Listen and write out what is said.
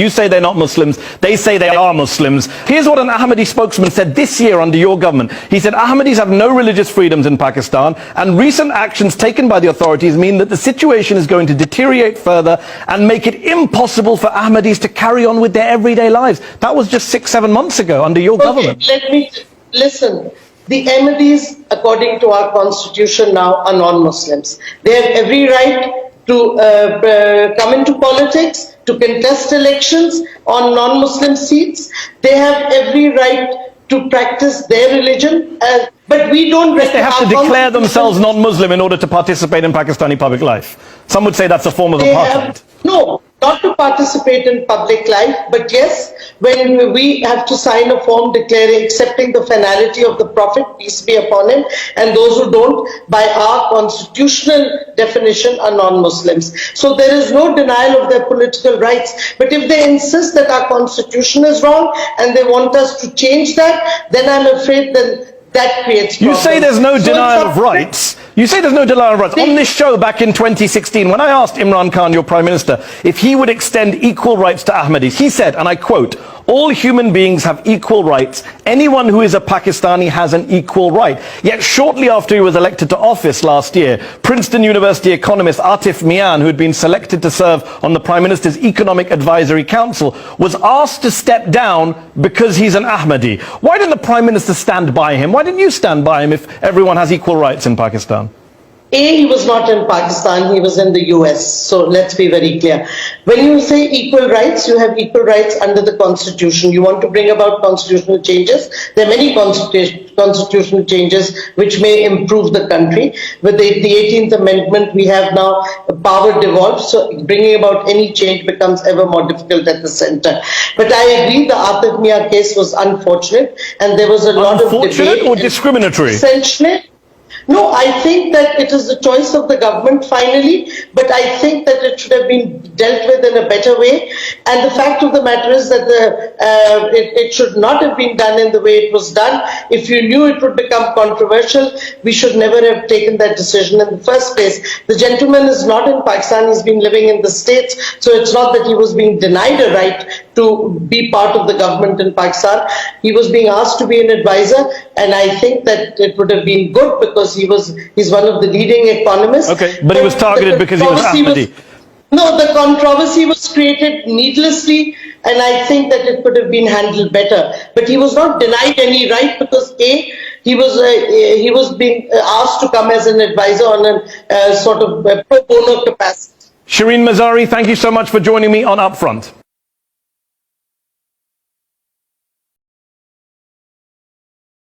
You say they're not Muslims. They say they are Muslims. Here's what an Ahmadi spokesman said this year under your government. He said Ahmadis have no religious freedoms in Pakistan, and recent actions taken by the authorities mean that the situation is going to deteriorate further and make it impossible for Ahmadis to carry on with their everyday lives. That was just 6-7 months ago under your government. Let me listen. The Ahmadis, according to our constitution now, are non-Muslims. They have every right to come into politics, to contest elections on non-Muslim seats. They have every right to practice their religion, but we don't... Yes, they have to declare themselves non-Muslim in order to participate in Pakistani public life. Some would say that's a form of apartheid. No, not to participate in public life, but yes, when we have to sign a form declaring, accepting the finality of the Prophet, peace be upon him, and those who don't, by our constitutional definition, are non-Muslims. So there is no denial of their political rights. But if they insist that our constitution is wrong and they want us to change that, then I'm afraid that creates problems. You say there's no denial of rights. You say there's no denial of rights. On this show back in 2016, when I asked Imran Khan, your Prime Minister, if he would extend equal rights to Ahmadis, he said, and I quote, "All human beings have equal rights. Anyone who is a Pakistani has an equal right." Yet shortly after he was elected to office last year, Princeton University economist Atif Mian, who had been selected to serve on the Prime Minister's Economic Advisory Council, was asked to step down because he's an Ahmadi. Why didn't the Prime Minister stand by him? Why didn't you stand by him if everyone has equal rights in Pakistan? He was not in Pakistan, he was in the US. So let's be very clear. When you say equal rights, you have equal rights under the Constitution. You want to bring about constitutional changes. There are many constitutional changes which may improve the country. With the 18th Amendment, we have now power devolved, so bringing about any change becomes ever more difficult at the center. But I agree the Atif Mia case was unfortunate, and there was a lot of debate. Unfortunate or discriminatory? Essentially, no, I think that it is the choice of the government finally, but I think that it should have been dealt with in a better way. And the fact of the matter is that it should not have been done in the way it was done. If you knew it would become controversial, we should never have taken that decision in the first place. The gentleman is not in Pakistan, he's been living in the States, so it's not that he was being denied a right to be part of the government in Pakistan. He was being asked to be an advisor, and I think that it would have been good because he's one of the leading economists. Okay, but he was targeted because he was Ahmadi. No, the controversy was created needlessly, and I think that it could have been handled better. But he was not denied any right because he was being asked to come as an advisor on a sort of pro bono capacity. Shireen Mizari, thank you so much for joining me on Upfront.